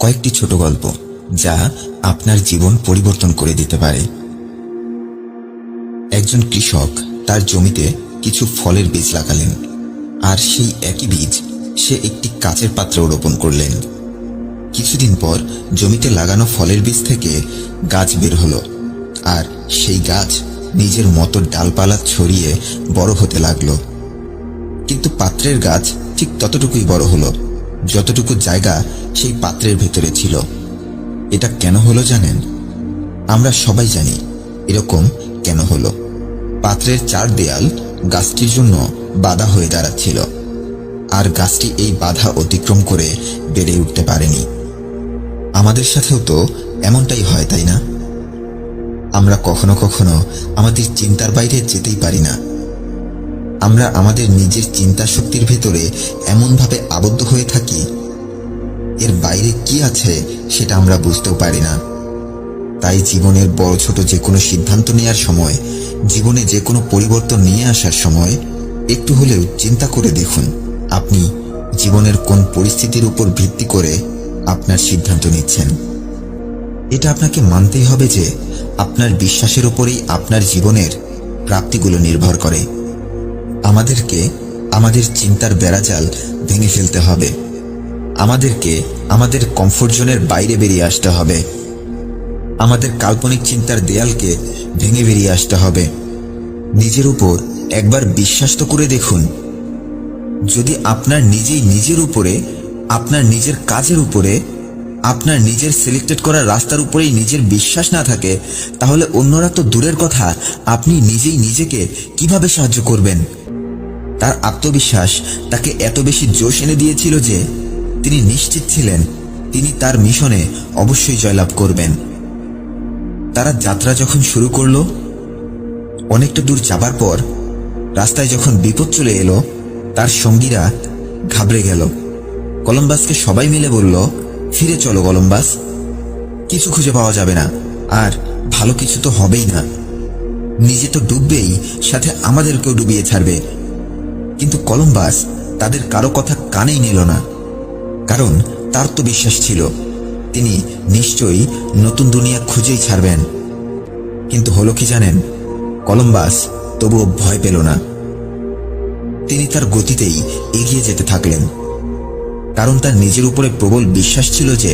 কয়েকটি ছোট গল্প যা আপনার জীবন পরিবর্তন করে দিতে পারে। একজন কৃষক তার জমিতে কিছু ফলের বীজ লাগালেন, আর সেই একই বীজ সে একটি কাচের পাত্রে রোপণ করলেন। কিছুদিন পর জমিতে লাগানো ফলের বীজ থেকে গাছ বের হলো, আর সেই গাছ নিজের মতো ডালপালা ছড়িয়ে বড় হতে লাগলো। কিন্তু পাত্রের গাছ ঠিক ততটুকুই বড় হলো যতটুকু জায়গা সেই পাত্রের ভেতরে ছিল। এটা কেন হলো জানেন? আমরা সবাই জানি এরকম কেন হলো। পাত্রের চার দেয়াল গাছটির জন্য বাধা হয়ে দাঁড়াচ্ছিল, আর গাছটি এই বাধা অতিক্রম করে বেড়ে উঠতে পারেনি। আমাদের সাথেও তো এমনটাই হয়, তাই না? আমরা কখনো কখনো আমাদের চিন্তার বাইরে যেতেই পারি না। আমরা আমাদের নিজের চিন্তা শক্তির ভেতরে এমনভাবে আবদ্ধ হয়ে থাকি, এর বাইরে কি আছে সেটা আমরা বুঝতেও পারি না। তাই জীবনের বড় ছোট যে কোনো সিদ্ধান্ত নেওয়ার সময়, জীবনে যে কোনো পরিবর্তন নিয়ে আসার সময় একটু হলেও চিন্তা করে দেখুন আপনি জীবনের কোন পরিস্থিতির উপর ভিত্তি করে আপনার সিদ্ধান্ত নিচ্ছেন। এটা আপনাকে মানতেই হবে যে আপনার বিশ্বাসের উপরেই আপনার জীবনের প্রাপ্তিগুলো নির্ভর করে। আমাদেরকে আমাদের চিন্তার বেড়াজাল ভেঙে ফেলতে হবে। আমাদেরকে আমাদের কমফোর্ট জোনের বাইরে বেরিয়ে আসতে হবে। আমাদের কাল্পনিক চিন্তার দেয়ালকে ভেঙে বেরিয়ে আসতে হবে। নিজের উপর একবার বিশ্বাস তো করে দেখুন। যদি আপনার নিজের উপরে, আপনার নিজের কাজের উপরে, আপনার নিজের সিলেক্টেড করা রাস্তার উপরেই নিজের বিশ্বাস না থাকে, তাহলে অন্যরা তো দূরের কথা, আপনি নিজেই নিজেকে কিভাবে সাহায্য করবেন? তার আত্মবিশ্বাস তাকে এত বেশি জোশ এনে দিয়েছিল যে তিনি নিশ্চিত ছিলেন তিনি তার মিশনে অবশ্যই জয়লাভ করবেন। তারা যাত্রা যখন শুরু করলো, অনেকটা দূর যাবার পর রাস্তায় যখন বিপদ চলে এলো, তার সঙ্গীরা ঘাবড়ে গেল। কলম্বাসকে সবাই মিলে বলল, ফিরে চলো কলম্বাস, কিছু খুঁজে পাওয়া যাবে না, আর ভালো কিছু তো হবেই না। নিজে তো ডুববেই, সাথে আমাদেরকেও ডুবিয়ে ছাড়বে। কিন্তু কলম্বাস তাদের কারো কথা কানেই নিল না, কারণ তার তো বিশ্বাস ছিল তিনি নিশ্চয়ই নতুন দুনিয়া খুঁজেই ছাড়বেন। কিন্তু হলো কি জানেন? কলম্বাস তবুও ভয় পেল না। তিনি তার গতিতেই এগিয়ে যেতে থাকলেন, কারণ তার নিজের উপরে প্রবল বিশ্বাস ছিল যে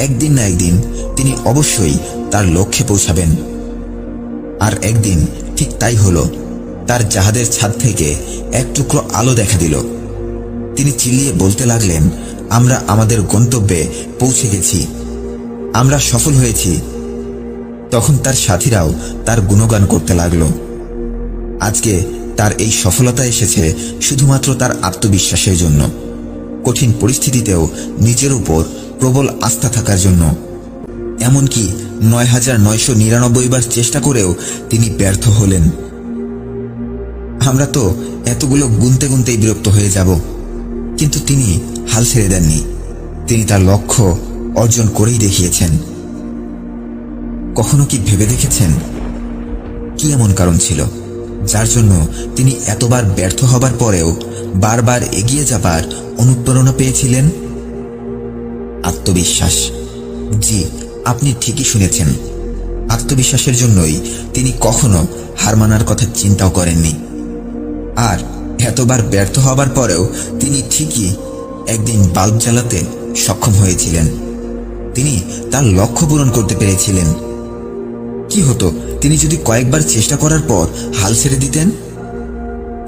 একদিন না একদিন তিনি অবশ্যই তার লক্ষ্যে পৌঁছাবেন। আর একদিন ঠিক তাই হলো। তার জাহাজের ছাদ থেকে এক টুকরো আলো দেখা দিল। তিনি চিল্লিয়ে বলতে লাগলেন, আমরা আমাদের গন্তব্যে পৌঁছে গেছি, আমরা সফল হয়েছি। তখন তার সাথীরাও তার গুণগান করতে লাগলো। আজকে তার এই সফলতা এসেছে শুধুমাত্র তার আত্মবিশ্বাসের জন্য, কঠিন পরিস্থিতিতেও নিজের উপর প্রবল আস্থা থাকার জন্য। এমনকি ৯,৯৯৯ বার চেষ্টা করেও তিনি ব্যর্থ হলেন। আমরা তো এতগুলো গুনতে গুনতেই বিরক্ত হয়ে যাব, কিন্তু তিনি হাল ছেড়ে দেননি। তিনি তার লক্ষ্য অর্জন করেই দেখিয়েছেন। কখনো কি ভেবে দেখেছেন কি এমন কারণ ছিল যার জন্য তিনি এতবার ব্যর্থ হবার পরেও বারবার এগিয়ে যাবার অনুপ্রেরণা পেয়েছিলেন? আত্মবিশ্বাস। জি, আপনি ঠিকই শুনেছেন। আত্মবিশ্বাসের জন্যই তিনি কখনো হার মানার কথা চিন্তাও করেননি। আর এতবার ব্যর্থ হবার পরেও তিনি ঠিকই একদিন বাল্ব জ্বালাতে সক্ষম হয়েছিলেন। তিনি তার লক্ষ্য পূরণ করতে পেরেছিলেন। কি হতো তিনি যদি কয়েকবার চেষ্টা করার পর হাল ছেড়ে দিতেন?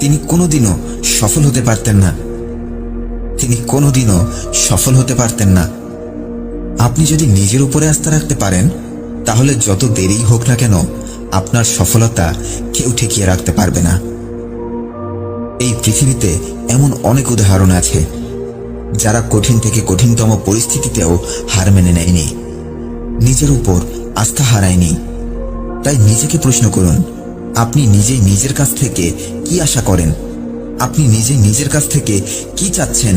তিনি কোনোদিনও সফল হতে পারতেন না। তিনি কোনোদিনও সফল হতে পারতেন না। আপনি যদি নিজের উপরে আস্থা রাখতে পারেন, তাহলে যত দেরি হোক না কেন আপনার সফলতা কেউ ঠেকিয়ে রাখতে পারবে না। এই পৃথিবীতে এমন অনেক উদাহরণ আছে যারা কঠিন থেকে কঠিনতম পরিস্থিতিতেও হার মেনে নেয়নি, নিজের উপর আস্থা হারায়নি। তাই নিজেকে প্রশ্ন করুন, আপনি নিজেই নিজের কাছ থেকে কি আশা করেন? আপনি নিজেই নিজের কাছ থেকে কি চাচ্ছেন?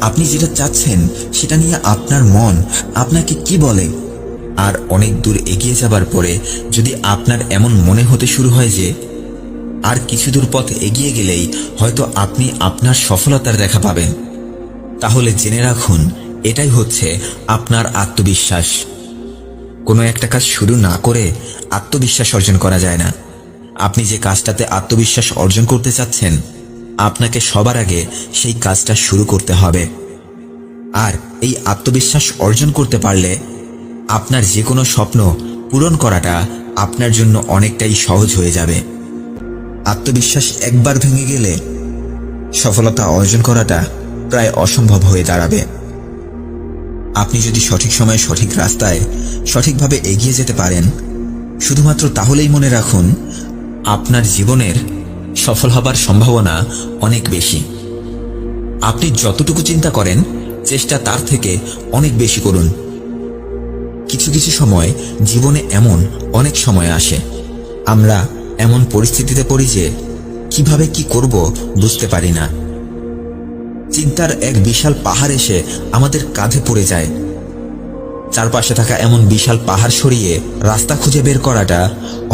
আপনি যেটা চাচ্ছেন সেটা নিয়ে আপনার মন আপনাকে কি বলে? আর অনেক দূর এগিয়ে যাবার পরে যদি আপনার এমন মনে হতে শুরু হয় যে আর কিছু দূর পথ এগিয়ে গেলেই হয়তো আপনি আপনার সফলতার দেখা পাবেন, তাহলে জেনে রাখুন এটাই হচ্ছে আপনার আত্মবিশ্বাস। কোনো একটা কাজ শুরু না করে আত্মবিশ্বাস অর্জন করা যায় না। আপনি যে কাজটাতে আত্মবিশ্বাস অর্জন করতে চাচ্ছেন, আপনাকে সবার আগে সেই কাজটা শুরু করতে হবে। আর এই আত্মবিশ্বাস অর্জন করতে পারলে আপনার যে কোনো স্বপ্ন পূরণ করাটা আপনার জন্য অনেকটাই সহজ হয়ে যাবে। আত্মবিশ্বাস একবার ভেঙে গেলে সফলতা অর্জন করাটা প্রায় অসম্ভব হয়ে দাঁড়াবে। আপনি যদি সঠিক সময়ে সঠিক রাস্তায় সঠিকভাবে এগিয়ে যেতে পারেন, শুধুমাত্র তাহলেই মনে রাখুন, আপনার জীবনের সফল হবার সম্ভাবনা অনেক বেশি। আপনি যতটুকু চিন্তা করেন, চেষ্টা তার থেকে অনেক বেশি করুন। কিছু কিছু সময় জীবনে এমন অনেক সময় আসে, আমরা এমন পরিস্থিতিতে পড়ি যে কিভাবে কি করব বুঝতে পারি না। চিন্তার এক বিশাল পাহাড় এসে আমাদের কাঁধে পড়ে যায়। চারপাশে থাকা এমন বিশাল পাহাড় সরিয়ে রাস্তা খুঁজে বের করাটা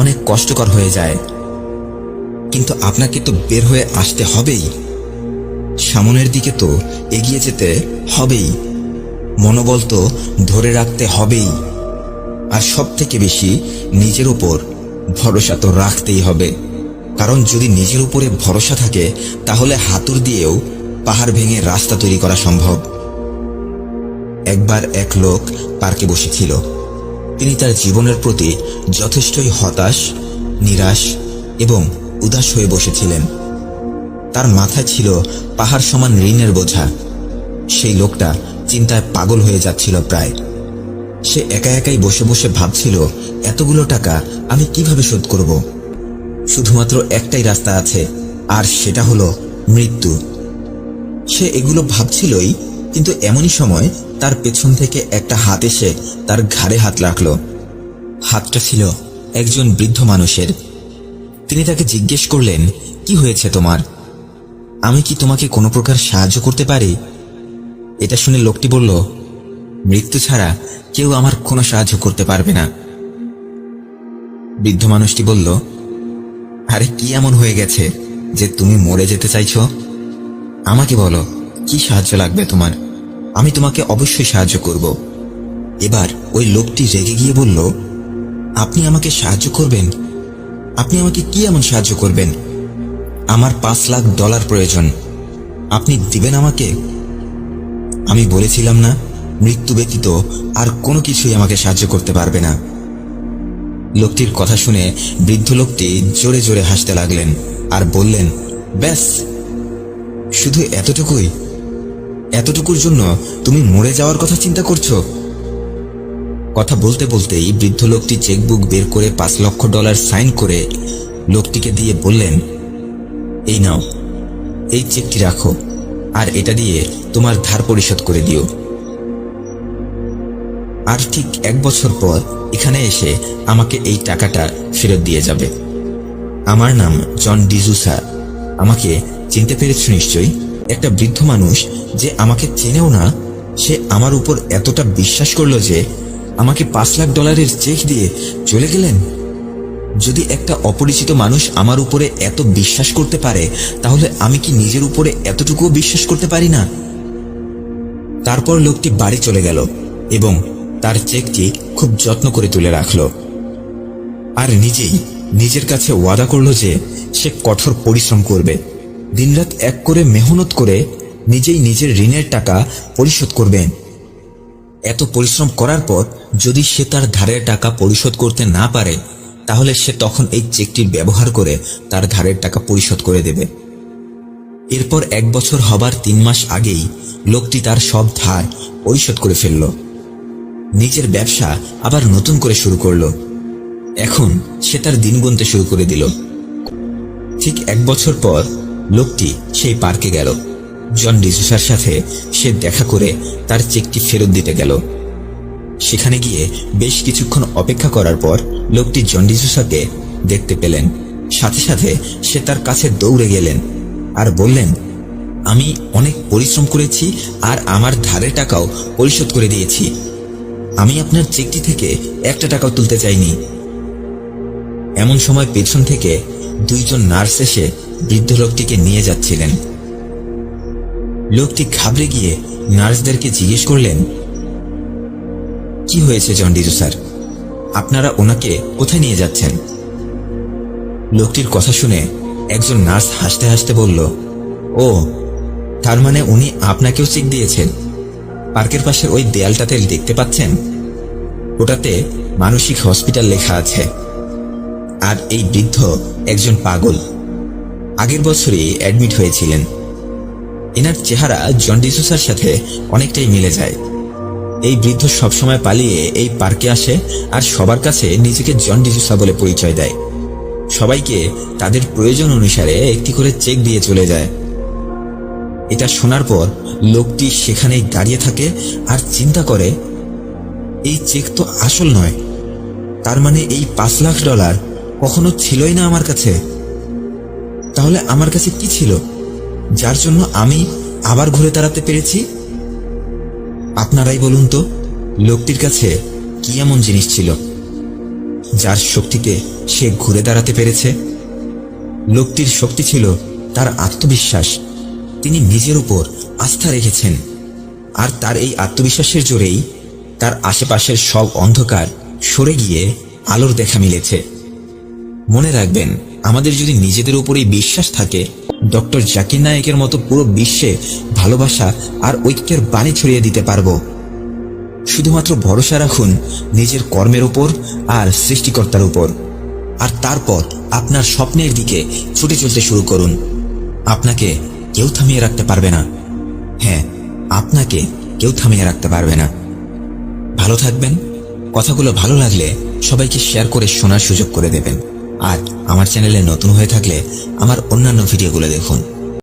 অনেক কষ্টকর হয়ে যায়। কিন্তু আপনাকে তো বের হয়ে আসতে হবেই, সামনের দিকে তো এগিয়ে যেতে হবেই, মনোবল তো ধরে রাখতে হবেই, আর সব থেকে বেশি নিজের উপর ভরসা তো রাখতেই হবে। কারণ যদি নিজের উপরে ভরসা থাকে, তাহলে হাতুড় দিয়েও পাহাড় ভেঙে রাস্তা তৈরি করা সম্ভব। একবার এক লোক পার্কে বসেছিল। তিনি তার জীবনের প্রতি যথেষ্টই হতাশ, নিরাশ এবং উদাস হয়ে বসেছিলেন। তার মাথায় ছিল পাহাড় সমান ঋণের বোঝা। সেই লোকটা চিন্তায় পাগল হয়ে যাচ্ছিল প্রায়। সে একা একাই বসে বসে ভাবছিল, এতগুলো টাকা আমি কিভাবে শোধ করব? শুধুমাত্র একটাই রাস্তা আছে, আর সেটা হলো মৃত্যু। সে এগুলো ভাবছিলই, কিন্তু এমনই সময় তার পেছন থেকে একটা হাত এসে তার ঘাড়ে হাত রাখল। হাতটা ছিল একজন বৃদ্ধ মানুষের। তিনি তাকে জিজ্ঞেস করলেন, কি হয়েছে তোমার? আমি কি তোমাকে কোনো প্রকার সাহায্য করতে পারি? এটা শুনে লোকটি বলল, মৃত্যু ছাড়া কেউ আমার কোনো সাহায্য করতে পারবে না। বৃদ্ধ মানুষটি বলল, আরে কি এমন হয়ে গেছে যে তুমি মরে যেতে চাইছো? আমাকে বলো, কি সাহায্য লাগবে তোমার? আমি তোমাকে অবশ্যই সাহায্য করব। এবার ওই লোকটি রেগে গিয়ে বলল, আপনি আমাকে সাহায্য করবেন? আপনি আমাকে কি এমন সাহায্য করবেন? আমার $5 লাখ প্রয়োজন, আপনি দিবেন আমাকে? আমি বলেছিলাম না, মৃত্যু ব্যতীত আর কোনো কিছুই আমাকে সাহায্য করতে পারবে না। লোকটির কথা শুনে বৃদ্ধ লোকটি জোরে জোরে হাসতে লাগলেন আর বললেন, ব্যাস, শুধু এতটুকুই? এতটুকুর জন্য তুমি মরে যাওয়ার কথা চিন্তা করছো? কথা বলতে বলতেই বৃদ্ধ লোকটি চেকবুক বের করে $5 লক্ষ সাইন করে লোকটিকে দিয়ে বললেন, এই নাও, এই চেকটি রাখো, আর এটা দিয়ে তোমার ধার পরিশোধ করে দিও। আর ঠিক 1 বছর পর এখানে এসে আমাকে এই টাকাটা ফেরত দিয়ে যাবে। আমার নাম জন ডিজুসা। আমাকে চিনতে পেরেছ নিশ্চয়ই? একটা বৃদ্ধ মানুষ যে আমাকে চেনেও না, সে আমার উপর এতটা বিশ্বাস করলো যে আমাকে $5 লাখ চেক দিয়ে চলে গেলেন। যদি একটা অপরিচিত মানুষ আমার উপরে এত বিশ্বাস করতে পারে, তাহলে আমি কি নিজের উপরে এতটুকুও বিশ্বাস করতে পারি না? তারপর লোকটি বাড়ি চলে গেল এবং তার চেকটি খুব যত্ন করে তুলে রাখল, আর নিজেই নিজের কাছে ওয়াদা করলো যে সে কঠোর পরিশ্রম করবে, দিনরাত এক করে মেহনত করে নিজেই নিজের ঋণের টাকা পরিশোধ করবে। এত পরিশ্রম করার পর যদি সে তার ধারের টাকা পরিশোধ করতে না পারে, তাহলে সে তখন এই চেকটির ব্যবহার করে তার ধারের টাকা পরিশোধ করে দেবে। এরপর 1 বছর হবার 3 মাস আগেই লোকটি তার সব ধার পরিশোধ করে ফেলল। নিজের ব্যবসা আবার নতুন করে শুরু করল। এখন সে তার দিন গুনতে শুরু করে দিল। ঠিক 1 বছর পর লোকটি সেই পার্কে গেল। জন ডিজুসার সাথে সে দেখা করে তার চেকটি ফেরত দিতে গেল। সেখানে গিয়ে বেশ কিছুক্ষণ অপেক্ষা করার পর লোকটি জন ডিজুসাকে দেখতে পেলেন। সাথে সাথে সে তার কাছে দৌড়ে গেলেন আর বললেন, আমি অনেক পরিশ্রম করেছি আর আমার ধারের টাকাও পরিশোধ করে দিয়েছি। আমি আপনার চেকটি থেকে একটা টাকাও তুলতে চাইনি। এমন সময় পেছন থেকে 2 জন নার্স এসে বৃদ্ধ লোকটিকে নিয়ে যাচ্ছিলেন। লোকটি ঘাবড়ে গিয়ে নার্সদেরকে জিজ্ঞেস করলেন, কি হয়েছে জন ডিজু স্যার? আপনারা ওনাকে কোথায় নিয়ে যাচ্ছেন? লোকটির কথা শুনে একজন নার্স হাসতে হাসতে বলল, ও, তার মানে উনি আপনাকেও চেক দিয়েছেন। পার্কের পাশে ওই দেয়ালটাতে দেখতে পাচ্ছেন, ওটাতে মানসিক হসপিটাল লেখা আছে। আর এই বৃদ্ধ একজন পাগল, আগের বছরই অ্যাডমিট হয়েছিলেন। এনার চেহারা জন ডিসুসার সাথে অনেকটাই মিলে যায়। এই বৃদ্ধ সবসময় পালিয়ে এই পার্কে আসে আর সবার কাছে নিজেকে জন ডিসুসা বলে পরিচয় দেয়। সবাইকে তাদের প্রয়োজন অনুসারে একটি করে চেক দিয়ে চলে যায়। এটা শোনার পর লোকটি সেখানেই দাঁড়িয়ে থাকে আর চিন্তা করে, এই চেক তো আসল নয়। তার মানে এই $5 লাখ কখনো ছিলই না আমার কাছে। তাহলে আমার কাছে কি ছিল, যার জন্য আমি আবার ঘুরে দাঁড়াতে পেরেছি? আপনারাই বলুন তো, লোকটির কাছে কি এমন জিনিস ছিল যার শক্তিতে সে ঘুরে দাঁড়াতে পেরেছে? লোকটির শক্তি ছিল তার আত্মবিশ্বাস। তিনি নিজের উপর আস্থা রেখেছেন, আর তার এই আত্মবিশ্বাসের জোরেই তার আশেপাশের সব অন্ধকার সরে গিয়ে আলোর দেখা মিলেছে। মনে রাখবেন, আমাদের যদি নিজেদের উপরেই বিশ্বাস থাকে, ডক্টর জাকির নায়েকের মতো পুরো বিশ্বে ভালোবাসা আর ঐক্যের বাণী ছড়িয়ে দিতে পারবো। শুধুমাত্র ভরসা রাখুন নিজের কর্মের উপর আর সৃষ্টিকর্তার উপর, আর তারপর আপনার স্বপ্নের দিকে ছুটে চলতে শুরু করুন। আপনাকে কেউ থামিয়ে রাখতে পারবে না। হ্যাঁ, আপনাকে কেউ থামিয়ে রাখতে পারবে না। ভালো থাকবেন। কথাগুলো ভালো লাগলে সবাইকে শেয়ার করে শোনার সুযোগ করে দেবেন। আর আমার চ্যানেলে নতুন হয়ে থাকলে আমার অন্যান্য ভিডিওগুলো দেখুন।